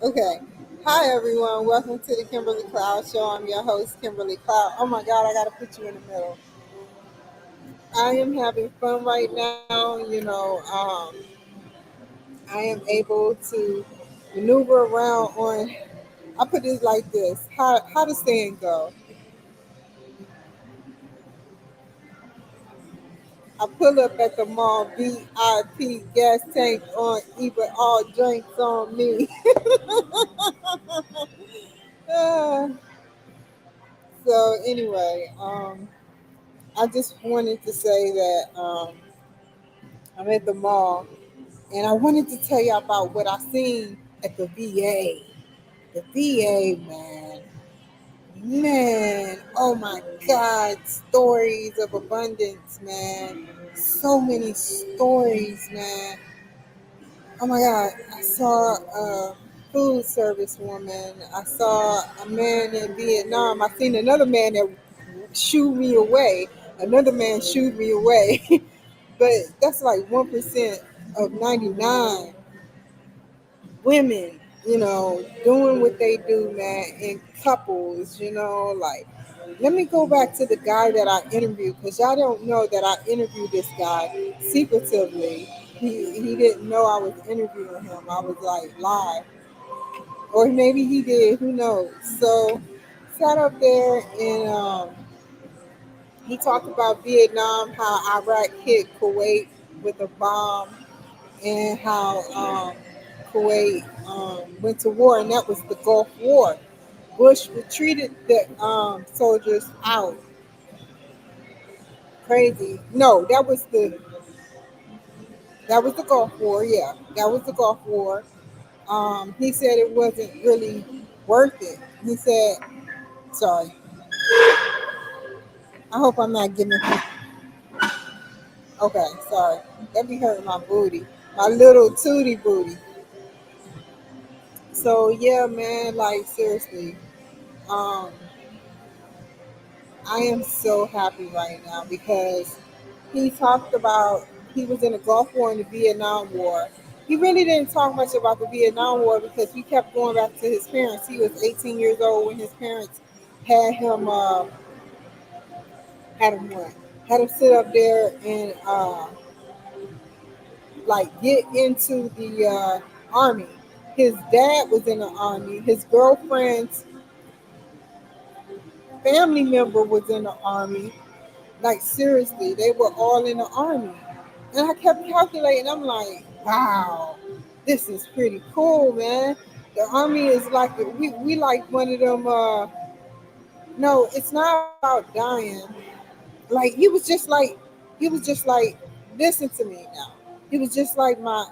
Okay. Hi, everyone. Welcome to the Kimberly Cloud Show. I'm your host, Kimberly Cloud. Oh my God, I got to put you in the middle. I am having fun right now. I am able to maneuver around on. I put it like this. How the saying go? I pull up at the mall, VIP, gas tank on E, but all drinks on me. Ah, so anyway, I just wanted to say that I'm at the mall, and I wanted to tell you about what I seen at the VA. The VA, man, oh my God, stories of abundance, man. So many stories, man. Oh my God, I saw a food service woman. I saw a man in Vietnam. I seen another man that shooed me away. Another man shooed me away. But that's like 1% of 99 women, doing what they do, man, in couples, like. Let me go back to the guy that I interviewed because y'all don't know that I interviewed this guy secretively. He didn't know I was interviewing him. I was like live, or maybe he did. Who knows? So sat up there and he talked about Vietnam, how Iraq hit Kuwait with a bomb, and how Kuwait went to war, and that was the Gulf War. Bush retreated the soldiers out. Crazy. No, that was the Gulf War. Yeah, that was the Gulf War. He said it wasn't really worth it. He said, "Sorry, I hope I'm not giving." Okay, sorry. That be hurting my booty, my little tootie booty. So yeah, man, like seriously, um, I am so happy right now because he talked about he was in the Gulf War and the Vietnam War. He really didn't talk much about the Vietnam War because he kept going back to his parents. He was 18 years old when his parents had him had him what? Had him sit up there and like get into the army. His dad was in the army. His girlfriend's family member was in the army. Like seriously, they were all in the army. And I kept calculating, I'm like, wow, this is pretty cool, man. The army is like we like one of them no, it's not about dying. Like he was just like, listen to me now. He was just like my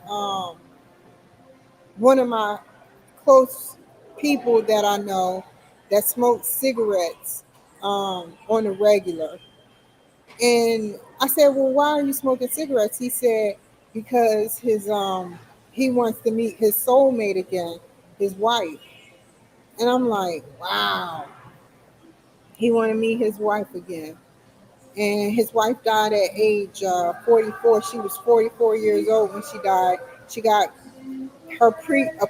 one of my close people that I know that smoked cigarettes on a regular. And I said, "Well, why are you smoking cigarettes?" He said, "Because he wants to meet his soulmate again, his wife." And I'm like, "Wow, he want to meet his wife again." And his wife died at age 44. She was 44 years old when she died. She got a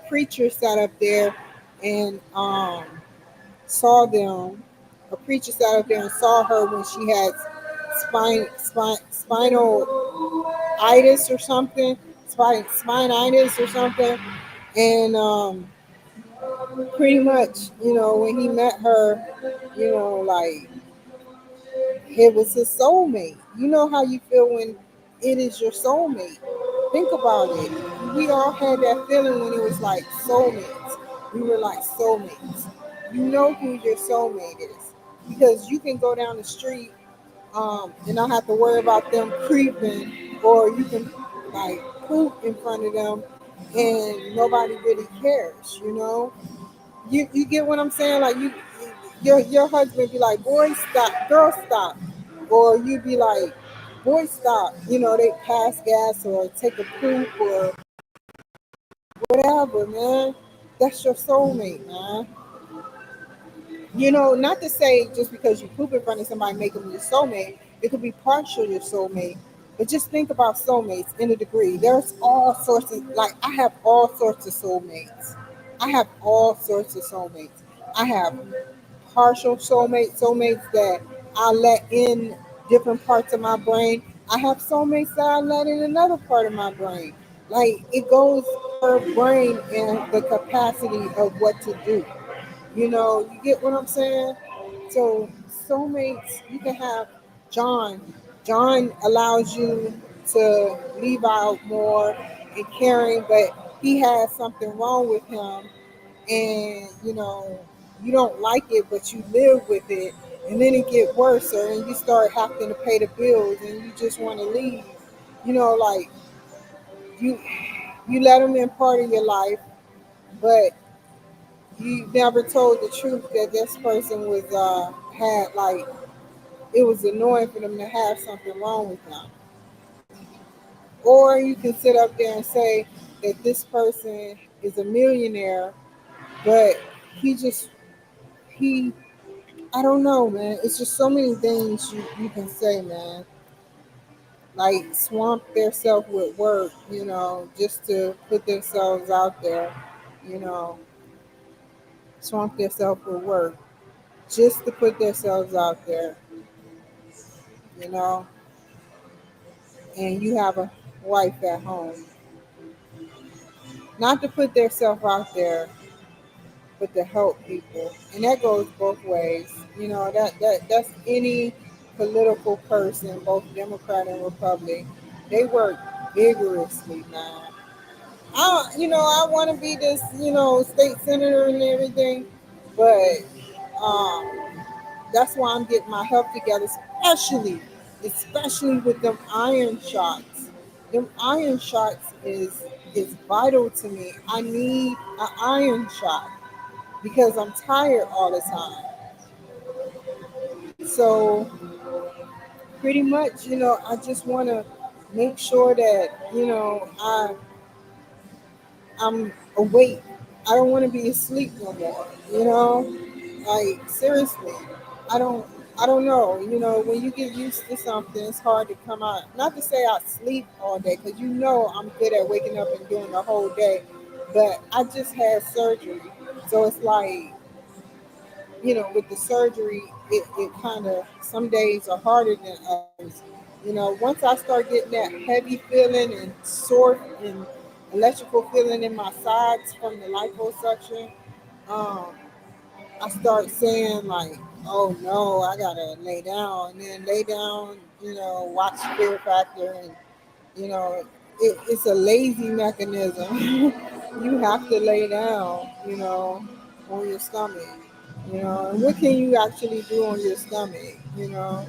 preacher sat up there and saw them. A preacher sat up there and saw her when she had spinal itis or something, spinitis or something, and pretty much, when he met her, like it was his soulmate. You know how you feel when it is your soulmate. Think about it. We all had that feeling when it was like soulmates. We were like soulmates. You know who your soulmate is because you can go down the street and not have to worry about them creeping, or you can like poop in front of them and nobody really cares. You get what I'm saying? Like your husband be like, boy stop, girl stop, or you be like, boy stop. They pass gas or take a poop or whatever, man. That's your soulmate, man. Not to say just because you poop in front of somebody make them your soulmate. It could be partial your soulmate. But just think about soulmates in a degree. There's all sorts of, like, I have all sorts of soulmates. I have all sorts of soulmates. I have partial soulmates that I let in different parts of my brain. I have soulmates that I let in another part of my brain. Like, it goes per brain and the capacity of what to do. You get what I'm saying? So soulmates, you can have John. John allows you to leave out more and caring, but he has something wrong with him, and you don't like it, but you live with it, and then it get worse, and you start having to pay the bills, and you just want to leave. Like, you you let him in part of your life, but you never told the truth that this person was had, like, it was annoying for them to have something wrong with them. Or you can sit up there and say that this person is a millionaire, but he just he I don't know, man. It's just so many things you can say, man. Like, swamp themselves with work, just to put themselves out there, you know, swamp themselves with work just to put themselves out there, you know, and you have a wife at home. Not to put themselves out there, but to help people. And that goes both ways. That's any political person, both Democrat and Republican. They work vigorously, man. I want to be this, state senator and everything, but um, that's why I'm getting my health together, especially with them iron shots. Them iron shots is vital to me. I need an iron shot because I'm tired all the time. So pretty much, I just want to make sure that I'm awake. I don't want to be asleep no more. Like, seriously, I don't. I don't know. When you get used to something, it's hard to come out. Not to say I sleep all day, because I'm good at waking up and doing the whole day. But I just had surgery, so it's like, with the surgery, it kind of, some days are harder than others. Once I start getting that heavy feeling and sore and electrical feeling in my sides from the liposuction, um, I start saying, like, oh no, I gotta lay down, and then lay down, watch Fear Factor, and it's a lazy mechanism. You have to lay down, on your stomach. And what can you actually do on your stomach? You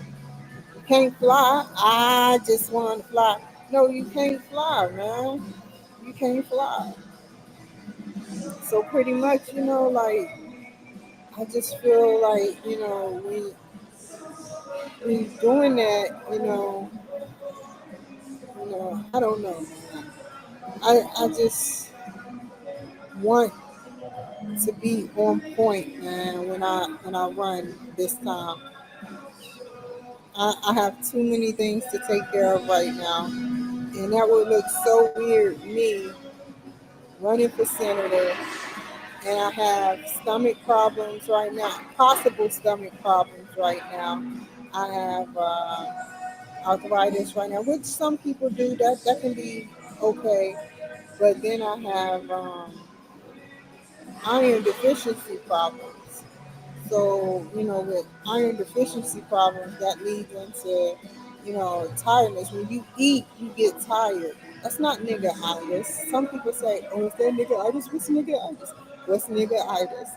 can't fly. I just want to fly. No, you can't fly, man. You can't fly. So pretty much, like, I just feel like, when you're doing that, I don't know, man. I just want to be on point, man. When I run this time, I have too many things to take care of right now, and that would look so weird, me running for senator, and I have stomach problems right now, possible stomach problems right now. I have arthritis right now, which some people do. That can be okay, but then I have iron deficiency problems. So, with iron deficiency problems, that leads into, tiredness. When you eat, you get tired. That's not nigga-itis. Some people say, oh, is that nigga-itis? What's nigga-itis? What's nigga-itis?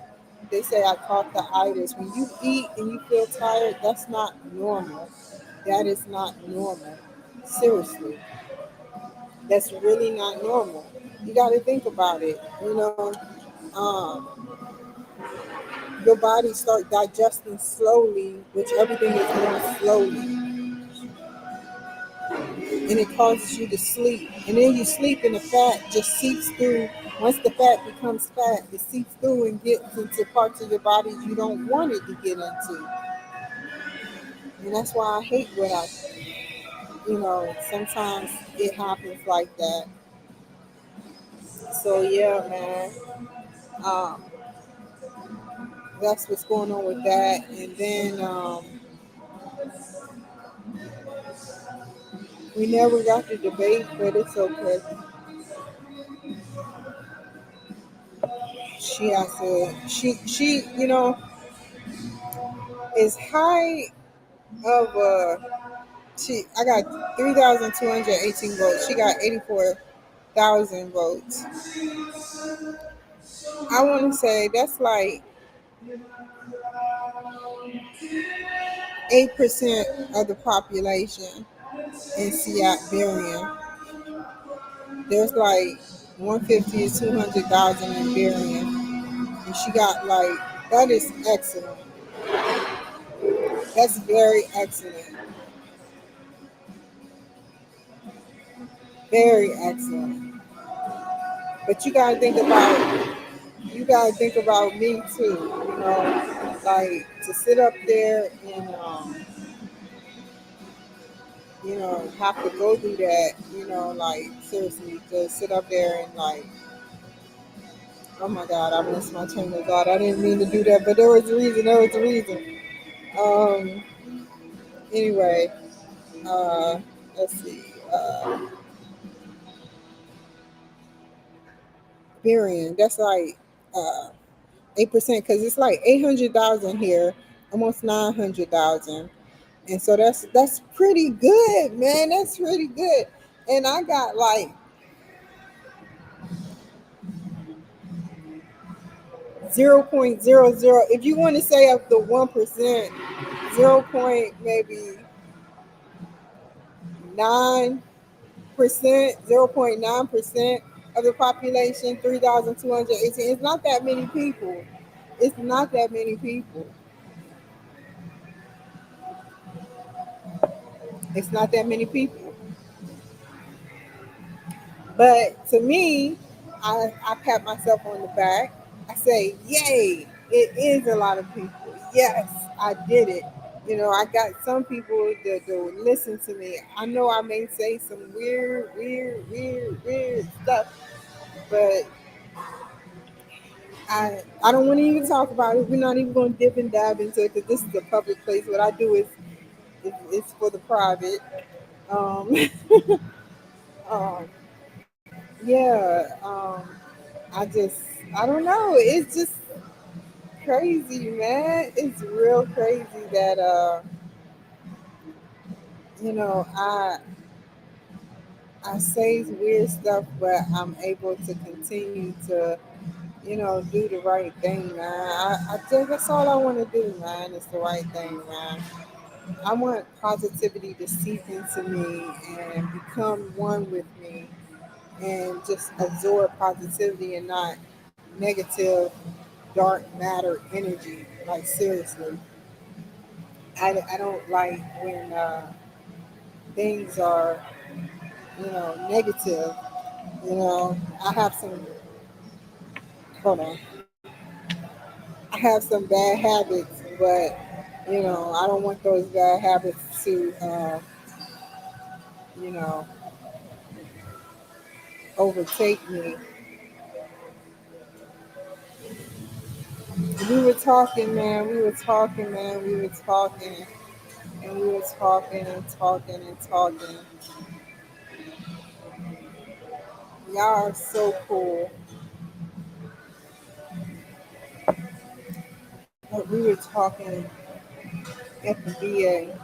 They say I caught the itis. When you eat and you feel tired, that's not normal. That is not normal. Seriously. That's really not normal. You got to think about it. Um, your body start digesting slowly, which everything is going slowly, and it causes you to sleep. And then you sleep, and the fat just seeps through. Once the fat becomes fat, it seeps through and gets into parts of your body you don't want it to get into. And that's why I hate what I sometimes it happens like that. So yeah, man. Um, that's what's going on with that. And then we never got to debate, but it's okay. She has to. She is high of she. I got 3,218 votes. She got 84,000 votes. I want to say that's like 8% of the population in Seattle. There's like 150 to 200,000 in Berrien, and she got like that is excellent. That's very excellent, very excellent. But you gotta think about me too. Like to sit up there and have to go through that. Like seriously, to sit up there and like, oh my God, I missed my train of thought. I didn't mean to do that, but there was a reason. There was a reason. Um. Anyway, uh, let's see. Variant. That's like 8% because it's like 800,000 here, almost 900,000, and so that's pretty good, man. That's pretty good. And I got like 0.00. If you want to say of the 1%, 0. Maybe 9%, 0.9% of the population, 3,218. It's not that many people. It's not that many people. It's not that many people. But to me, I pat myself on the back. I say, yay, it is a lot of people. Yes, I did it. I got some people that will listen to me. I know I may say some weird stuff, but I don't want to even talk about it. We're not even going to dip and dive into it because this is a public place. What I do is it's for the private. Um, um, yeah. I don't know. It's just crazy, man. It's real crazy that you know, I I say weird stuff, but I'm able to continue to, do the right thing, man. I think that's all I want to do, man. It's the right thing, man. I want positivity to seep into me and become one with me and just absorb positivity and not negative, dark matter energy. Like, seriously. I don't like when things are, negative. I have some, hold on, I have some bad habits, but, I don't want those bad habits to, you know, overtake me. We were talking, man. We were talking, man. We were talking, and we were talking and talking and talking. Y'all are so cool. But we were talking at the VA.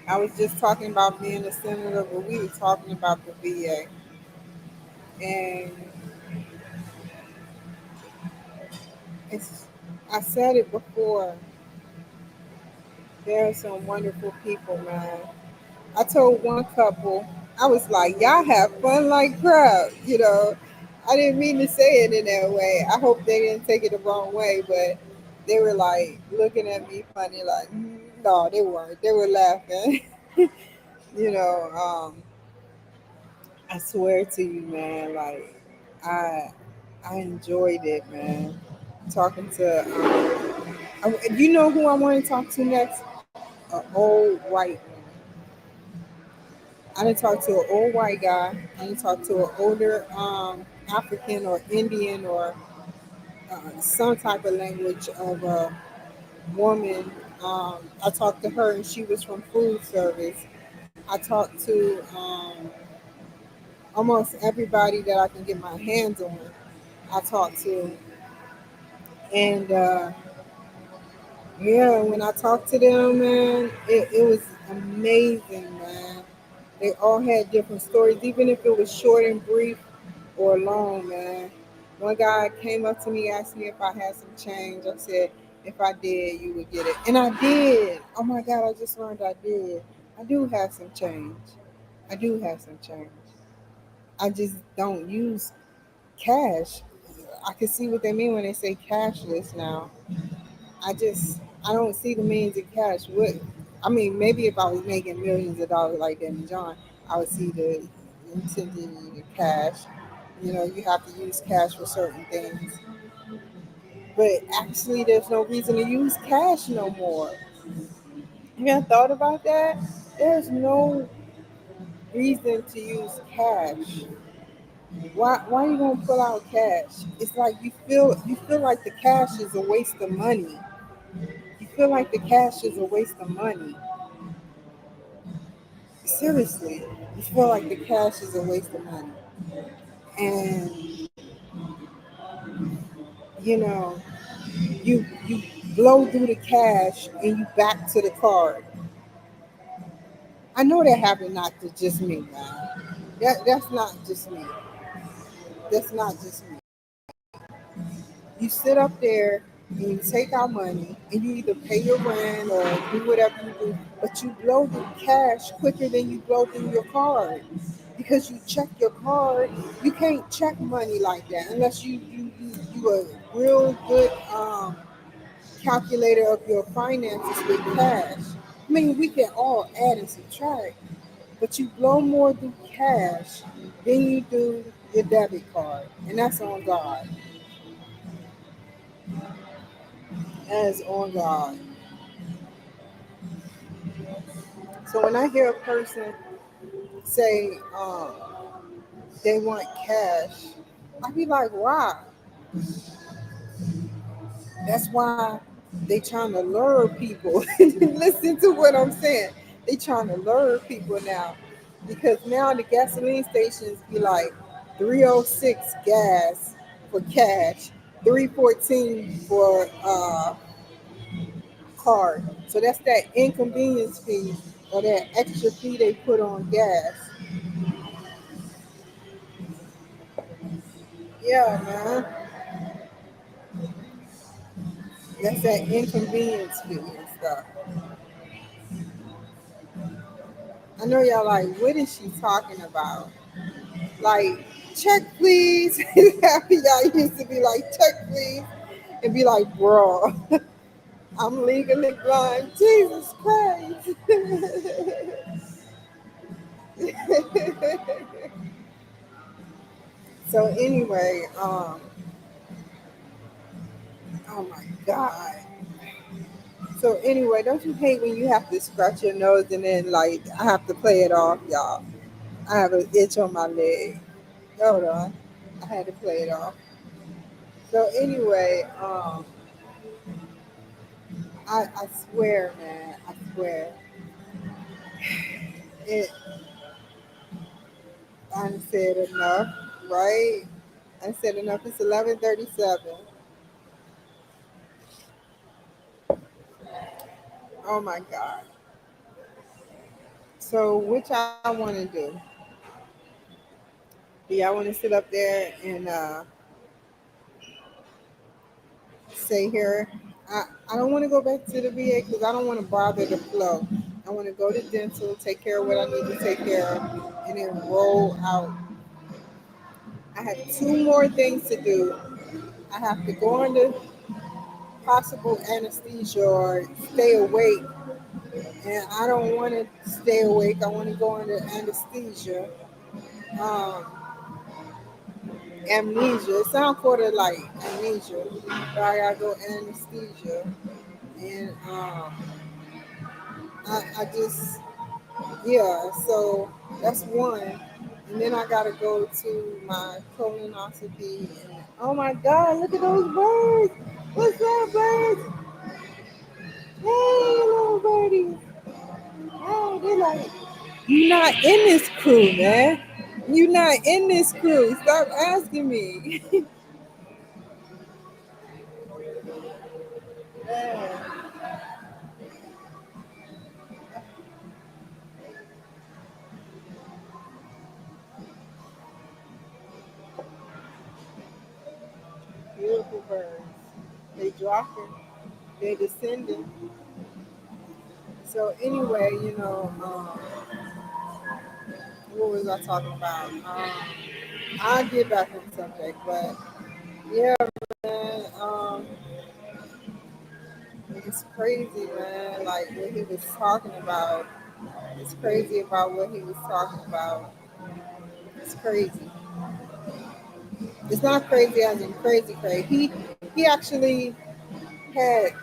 I was just talking about being a senator, but we were talking about the VA. And it's, I said it before, there are some wonderful people, man. I told one couple, I was like, y'all have fun like crap, I didn't mean to say it in that way. I hope they didn't take it the wrong way, but they were like looking at me funny, like, no, they weren't. They were laughing. you know, um, I swear to you, man, like, I I enjoyed it, man. Talking to, you know who I want to talk to next? An old white woman. I didn't talk to an old white guy. I didn't talk to an older African or Indian or some type of language of a woman. I talked to her and she was from food service. I talked to almost everybody that I can get my hands on. I talked to, and yeah, when I talked to them, man, it was amazing, man. They all had different stories, even if it was short and brief or long, man. One guy came up to me, asked me if I had some change. I said, if I did, you would get it. And I did. Oh my God, I just learned I did. I do have some change. I do have some change. I just don't use cash. I can see what they mean when they say cashless now. I don't see the means of cash. What I mean, maybe if I was making millions of dollars like Danny John, I would see the intended of cash. You know, you have to use cash for certain things. But actually there's no reason to use cash no more. You ever thought about that? There's no reason to use cash. Why are you gonna pull out cash? It's like you feel like the cash is a waste of money. You feel like the cash is a waste of money. Seriously, you feel like the cash is a waste of money. And you know, you blow through the cash and you back to the card. I know that happened not to just me, man. That's not just me. That's not just me. You sit up there and you take out money and you either pay your rent or do whatever you do, but you blow the cash quicker than you blow through your card because you check your card. You can't check money like that unless you a real good calculator of your finances with cash. I mean, we can all add and subtract, but you blow more through cash than you do your debit card, and that's on God. As on God. So when I hear a person say they want cash, I be like, why? That's why they trying to lure people. Listen to what I'm saying. They trying to lure people now because now the gasoline stations be like 306 gas for cash, 314 for card. So that's that inconvenience fee or that extra fee they put on gas. Yeah, man. That's that inconvenience fee and stuff. I know y'all like, what is she talking about? Like, check please. Y'all used to be like, check please. And be like, bro, I'm legally blind. Jesus Christ. So anyway, oh my God. So anyway, don't you hate when you have to scratch your nose and then like I have to play it off, y'all? I have an itch on my leg. Hold on. I had to play it off. So anyway, I swear, man, I swear. It I done said enough, right? I said enough. It's 11:37. Oh my God. So what y'all want to do? Do y'all want to sit up there and say here? I don't want to go back to the VA because I don't want to bother the flow. I want to go to dental, take care of what I need to take care of, and then roll out. I have two more things to do. I have to go under possible anesthesia or stay awake. And I don't want to stay awake. I want to go under anesthesia. Um, amnesia. It sounds sort of like amnesia, but I gotta go anesthesia. And I just Yeah, so that's one. And then I gotta go to my colonoscopy. And oh my God, look at those birds! What's up, birds? Hey, little birdie. Hey, they're like, you not in this crew, man. You not in this crew. Stop asking me. Man, beautiful birds. They dropping. They're descending. So anyway, what was I talking about? I'll get back on subject, but yeah, man, it's crazy, man. Like what he was talking about. It's crazy about what he was talking about. It's crazy. It's not crazy as in crazy crazy. He actually had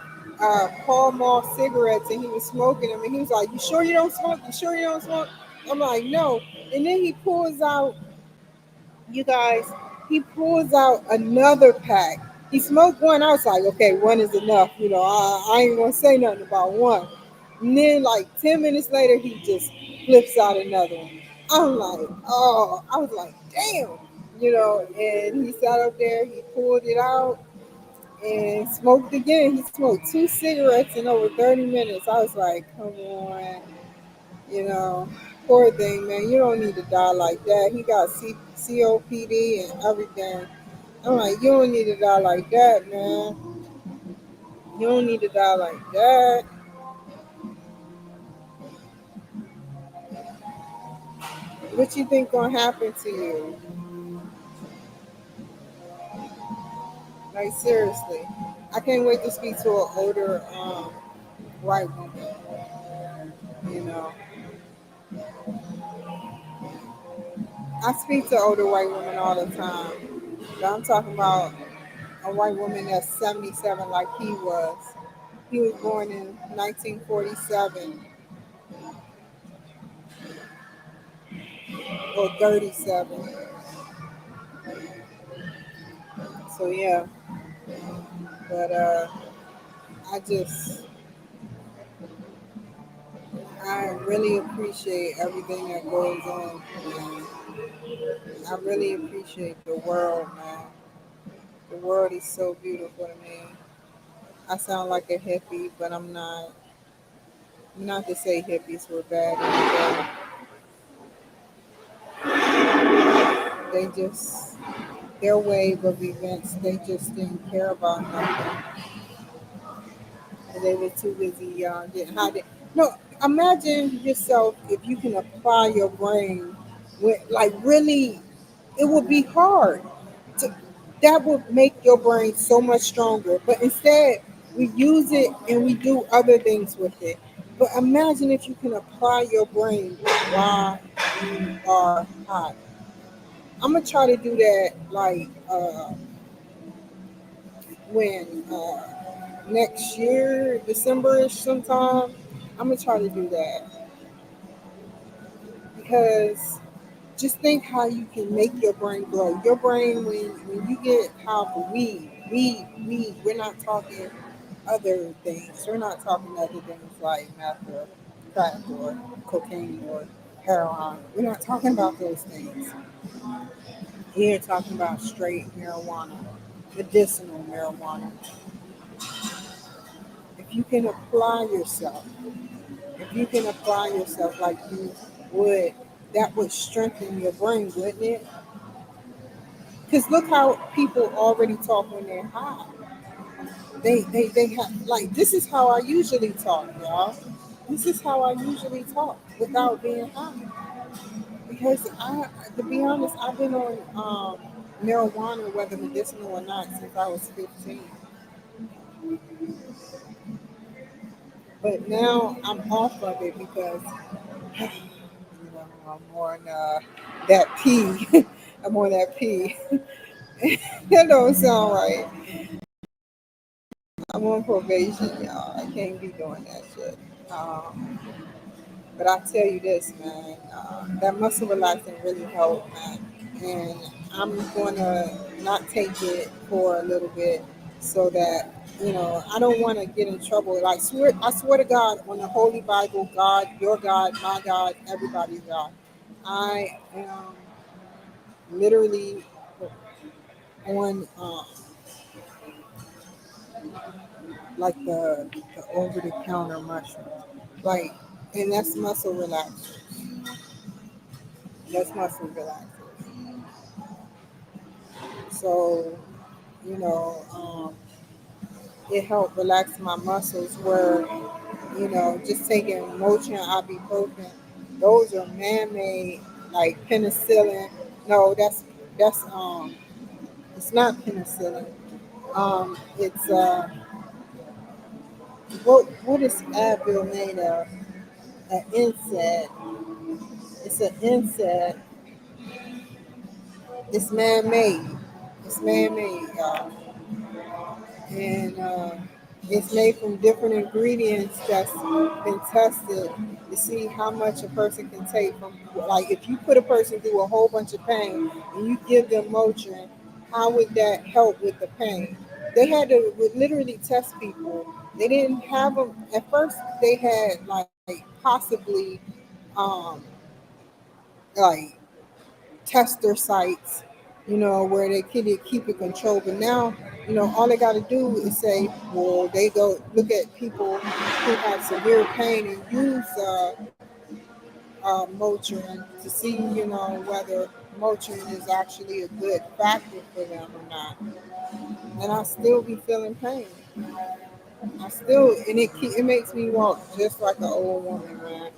Paul Mall cigarettes and he was smoking them and he was like, "You sure you don't smoke? You sure you don't smoke?" I'm like, "No." And then he pulls out, you guys, he pulls out another pack. He smoked one. I was like, "Okay, one is enough." I ain't gonna say nothing about one. And then like 10 minutes later, he just flips out another one. I'm like, oh, I was like, damn. And he sat up there, he pulled it out and smoked again. He smoked two cigarettes in over 30 minutes. I was like, come on, you know, poor thing, man. You don't need to die like that. He got COPD and everything. I'm like, you don't need to die like that, man. You don't need to die like that. What you think gonna happen to you? Like seriously, I can't wait to speak to an older white woman. You know, I speak to older white women all the time. But I'm talking about a white woman that's 77 like he was. He was born in 1947 or 37. So yeah, but I just I really appreciate everything that goes on. Man. I really appreciate the world, man. The world is so beautiful to me. I sound like a hippie, but I'm not. Not to say hippies were bad anyway. They just their wave of events. They just didn't care about nothing. And they were too busy getting high. No, imagine yourself if you can apply your brain with like really, it would be hard. To, that would make your brain so much stronger. But instead, we use it and we do other things with it. But imagine if you can apply your brain while you are high. I'm gonna try to do that like when next year, December sometime. I'm gonna try to do that because just think how you can make your brain grow. Your brain when you get high for weed. We're not talking other things. We're not talking other things like meth or crack or cocaine or heroin. We're not talking about those things. Here talking about straight marijuana, medicinal marijuana. If you can apply yourself, if you can apply yourself like you would, that would strengthen your brain, wouldn't it? Because look how people already talk when they're high. They have like this is how I usually talk, y'all. This is how I usually talk without being high. Because to be honest, I've been on marijuana, whether medicinal or not, since I was 15. But now I'm off of it because I'm on that P. I'm on that P. That don't sound right. I'm on probation, y'all. I can't be doing that shit. Um, But I tell you this, man, that muscle relaxing really helped, man. And I'm gonna not take it for a little bit so that I don't want to get in trouble. Like I swear to God, on the Holy Bible, God, your God, my God, everybody's God. I am literally on like the over the counter mushrooms, like, and that's muscle relaxer. That's muscle relaxer. So you know, it helped relax my muscles. Where just taking Motrin, ibuprofen, those are man-made, like penicillin. No, that's it's not penicillin. It's what is Advil made of? An insect. It's an insect. It's man-made. It's man-made, y'all. And it's made from different ingredients that's been tested to see how much a person can take from. Like, if you put a person through a whole bunch of pain and you give them Motrin, how would that help with the pain? They had to literally test people. They didn't have them at first. They had like possibly um, like tester sites, where they keep it controlled. But now, all they got to do is say, well, they go look at people who have severe pain and use Motrin to see, whether Motrin is actually a good factor for them or not. And I still be feeling pain. I still, and it makes me walk just like an old woman, man.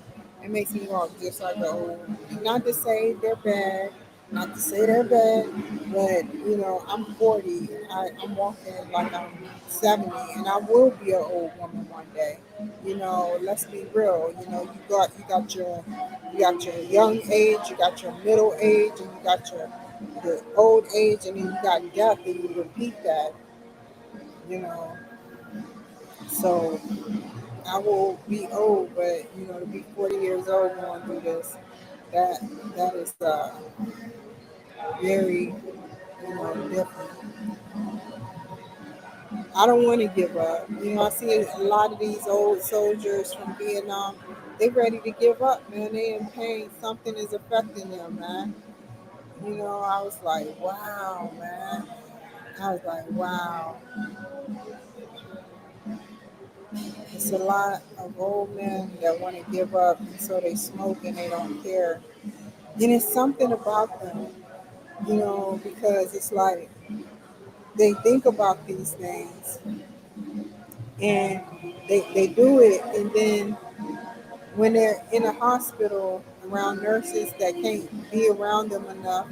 It makes me walk just like an old woman. Not to say they're bad, not to say they're bad, but I'm 40. I'm walking like I'm 70, and I will be an old woman one day. Let's be real. You got your young age, you got your middle age, and you got your old age, and then you got death, and you repeat that. You know, so. I will be old, but to be 40 years old going through this, that that is very different. I don't want to give up. I see a lot of these old soldiers from Vietnam. They ready to give up, man. They in pain. Something is affecting them, man. I was like, wow, man. I was like, wow. It's a lot of old men that want to give up, and so they smoke and they don't care. And it's something about them, because it's like they think about these things and they do it. And then when they're in a hospital around nurses that can't be around them enough,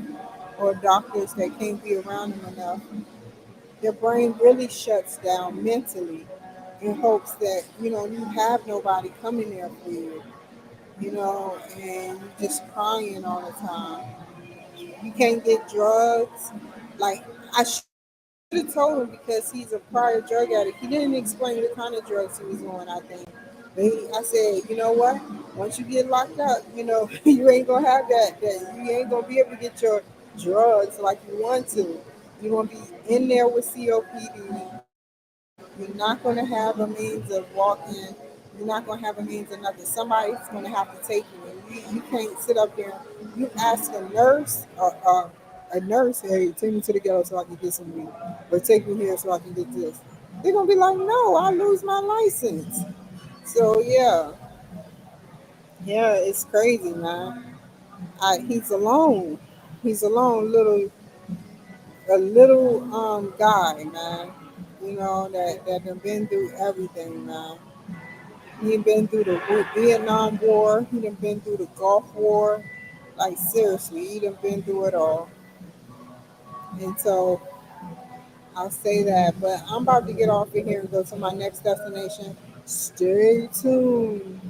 or doctors that can't be around them enough, their brain really shuts down mentally in hopes that, you have nobody coming there for you, and you're just crying all the time. You can't get drugs. Like, I should have told him because he's a prior drug addict. He didn't explain the kind of drugs he was on, I think. But I said, you know what? Once you get locked up, you ain't gonna have that you ain't gonna be able to get your drugs like you want to. You're gonna be in there with COPD. You're not gonna have a means of walking. You're not gonna have a means of nothing. Somebody's gonna have to take you, and you can't sit up there. You ask a nurse, hey, take me to the ghetto so I can get some weed, or take me here so I can get this. They're gonna be like, no, I lose my license. So yeah, it's crazy, man. He's alone. He's alone, a little guy, man. That done been through everything, man. He been through the Vietnam War. He done been through the Gulf War. Like, seriously, he done been through it all. And so I'll say that. But I'm about to get off of here and go to my next destination. Stay tuned.